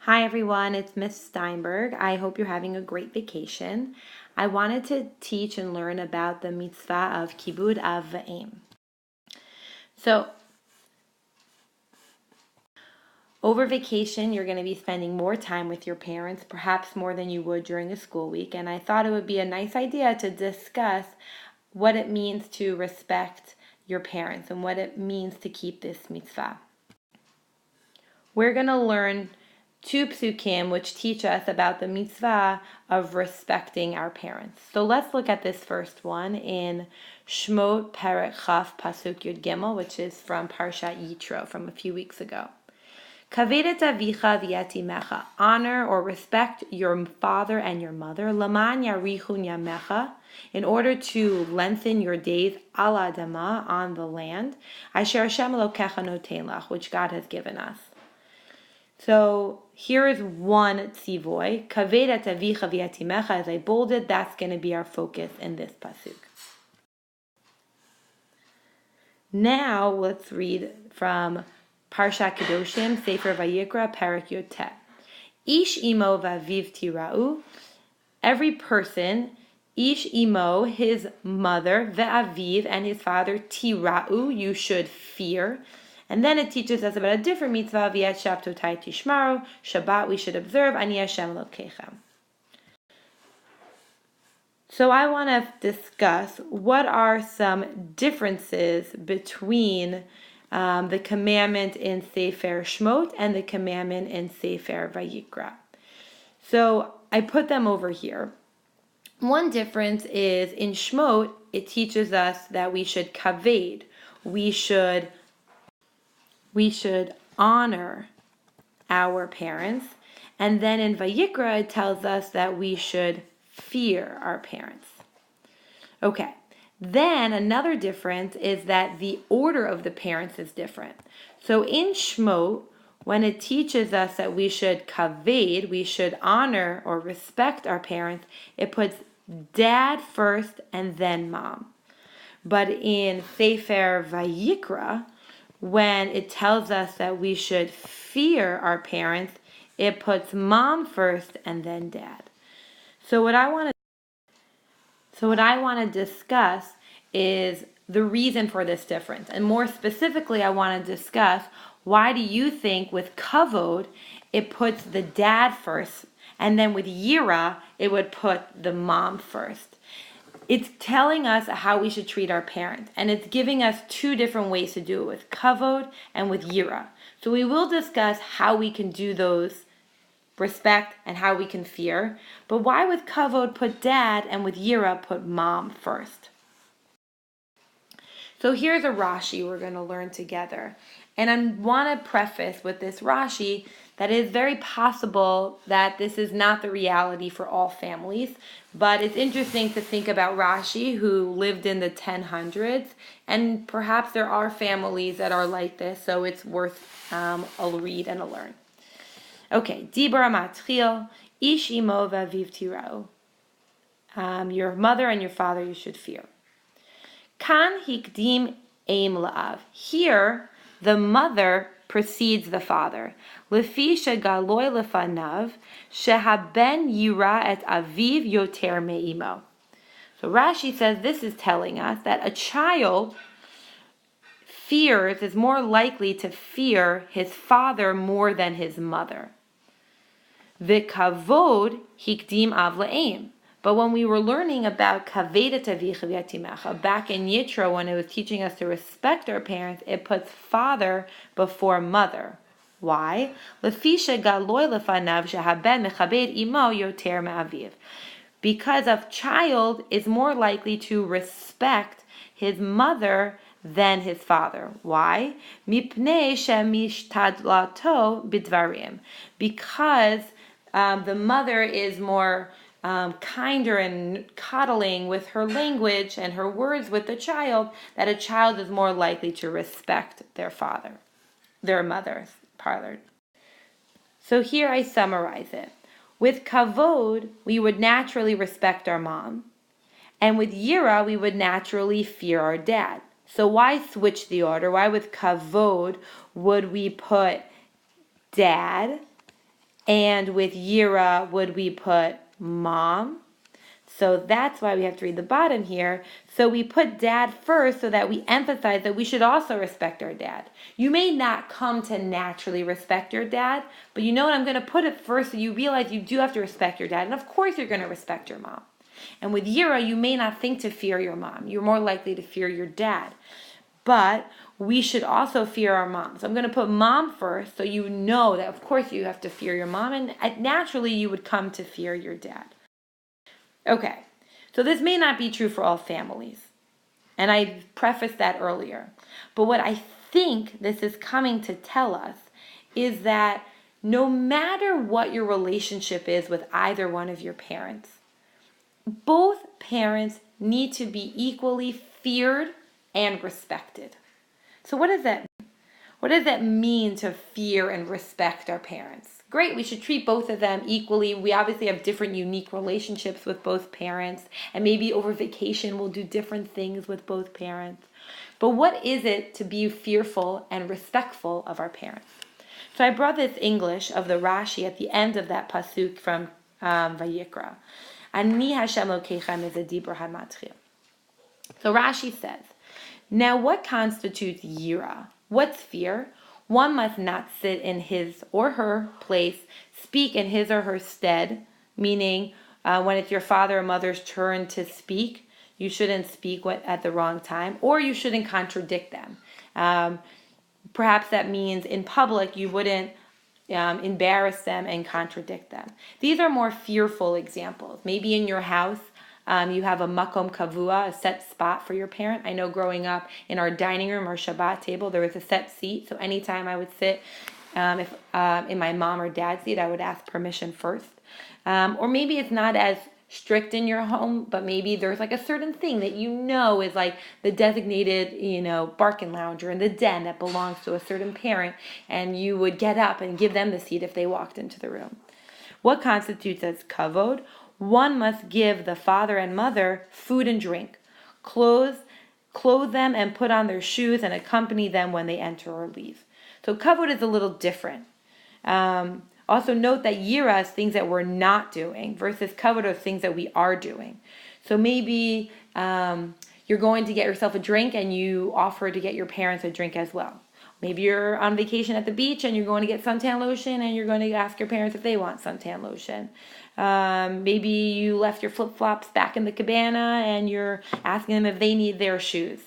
Hi everyone, it's Miss Steinberg. I hope you're having a great vacation. I wanted to teach and learn about the mitzvah of kibud av v'em. So, over vacation, you're going to be spending more time with your parents, perhaps more than you would during a school week, and I thought it would be a nice idea to discuss what it means to respect your parents and what it means to keep this mitzvah. We're going to learn two psukim which teach us about the mitzvah of respecting our parents. So let's look at this first one in Shmot Perek Chaf Pasuk Yud Gimel, which is from Parshat Yitro from a few weeks ago. Kaved et avicha v'yatimecha, honor or respect your father and your mother, laman yarichun yamecha, in order to lengthen your days al adama, on the land, asher Hashem Elokecha noten lach, which God has given us. So here is one tzivoy, kaved et avicha v'yatimecha, as I bolded, that's going to be our focus in this pasuk. Now let's read from Parshat Kedoshim, Sefer Vayikra, Perek Yotet. Ish imo v'aviv tira'u, every person, ish imo, his mother, ve'aviv, and his father, tira'u, you should fear. And then it teaches us about a different mitzvah, v'yet shabtotai tishmaru, Shabbat we should observe, ani Hashem Elokechem. So I want to discuss what are some differences between the commandment in Sefer Shmot and the commandment in Sefer Vayikra. So I put them over here. One difference is in Shmot, it teaches us that we should kaved, we should honor our parents. And then in Vayikra, it tells us that we should fear our parents. Okay. Then another difference is that the order of the parents is different. So in Shmot, when it teaches us that we should kaved, we should honor or respect our parents, it puts dad first and then mom. But in Sefer Vayikra, when it tells us that we should fear our parents, it puts mom first and then dad. So what I want to discuss is the reason for this difference. And more specifically, I want to discuss why do you think with kavod, it puts the dad first, and then with yira, it would put the mom first. It's telling us how we should treat our parents, and it's giving us two different ways to do it, with kavod and with yira. So we will discuss how we can do those, respect, and how we can fear. But why with kavod put dad and with yira put mom first? So here's a Rashi we're going to learn together. And I want to preface with this Rashi that it is very possible that this is not the reality for all families, but it's interesting to think about Rashi, who lived in the 1000s, and perhaps there are families that are like this, so it's worth a read and a learn. Okay, Dibra Matchil, Ish imo v'aviv tira'u. Your mother and your father you should fear. Kan hikdim aim la'av. Here, the mother precedes the father. Lefi shegaloy lefanav, shehaben yira et aviv yoter me'imo. So Rashi says this is telling us that a child is more likely to fear his father more than his mother. V'kavod hikdim av la'aim. But when we were learning about kaved et avicha v'yatimecha back in Yitro, when it was teaching us to respect our parents, it puts father before mother. Why? Lefisha galoy lefanav shehaben mechabed imo yoter me'aviv. Because a child is more likely to respect his mother than his father. Why? Mipnei shemishtadlato bidvarim. Because the mother is more kinder and coddling with her language and her words with the child, that a child is more likely to respect their mother's father. So here I summarize it. With kavod, we would naturally respect our mom. And with yira, we would naturally fear our dad. So why switch the order? Why with kavod would we put dad And with Yira, would we put mom? So that's why we have to read the bottom here. So we put dad first so that we emphasize that we should also respect our dad. You may not come to naturally respect your dad, but you know what? I'm going to put it first so you realize you do have to respect your dad. And of course you're going to respect your mom. And with Yira, you may not think to fear your mom. You're more likely to fear your dad. But we should also fear our mom. So I'm going to put mom first so you know that of course you have to fear your mom, and naturally you would come to fear your dad. Okay, so this may not be true for all families, and I prefaced that earlier. But what I think this is coming to tell us is that no matter what your relationship is with either one of your parents, both parents need to be equally feared and respected. So what does that mean? What does that mean to fear and respect our parents? Great, we should treat both of them equally. We obviously have different unique relationships with both parents, and maybe over vacation we'll do different things with both parents. But what is it to be fearful and respectful of our parents? So I brought this English of the Rashi at the end of that pasuk from Vayikra. Ani Hashem Lokechem is a dibur hamatchil. So Rashi says, now what constitutes yira? What's fear? One must not sit in his or her place, speak in his or her stead, meaning when it's your father or mother's turn to speak, you shouldn't speak at the wrong time, or you shouldn't contradict them. Perhaps that means in public you wouldn't embarrass them and contradict them. These are more fearful examples. Maybe in your house, you have a makom kavua, a set spot for your parent. I know growing up in our dining room or Shabbat table, there was a set seat. So anytime I would sit in my mom or dad's seat, I would ask permission first. Or maybe it's not as strict in your home, but maybe there's like a certain thing that you know is like the designated, barking lounger in the den that belongs to a certain parent, and you would get up and give them the seat if they walked into the room. What constitutes as kavod? One must give the father and mother food and drink, clothe them and put on their shoes and accompany them when they enter or leave. So kavod is a little different. Also note that yira is things that we're not doing versus kavod is things that we are doing. So maybe you're going to get yourself a drink and you offer to get your parents a drink as well. Maybe you're on vacation at the beach and you're going to get suntan lotion and you're going to ask your parents if they want suntan lotion. Maybe you left your flip-flops back in the cabana and you're asking them if they need their shoes.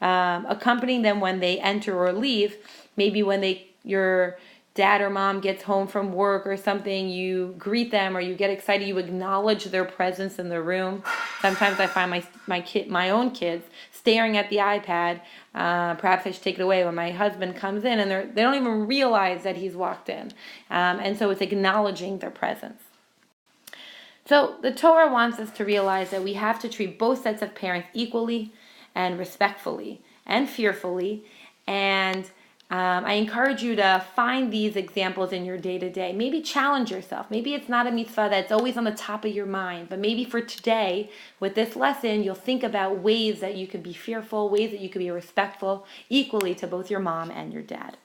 Accompanying them when they enter or leave. Maybe when your dad or mom gets home from work or something, you greet them or you get excited, you acknowledge their presence in the room. Sometimes I find my own kids staring at the iPad. Perhaps I should take it away when my husband comes in and they don't even realize that he's walked in. And so it's acknowledging their presence. So the Torah wants us to realize that we have to treat both sets of parents equally and respectfully and fearfully. And I encourage you to find these examples in your day-to-day. Maybe challenge yourself. Maybe it's not a mitzvah that's always on the top of your mind, but maybe for today, with this lesson, you'll think about ways that you could be fearful, ways that you could be respectful equally to both your mom and your dad.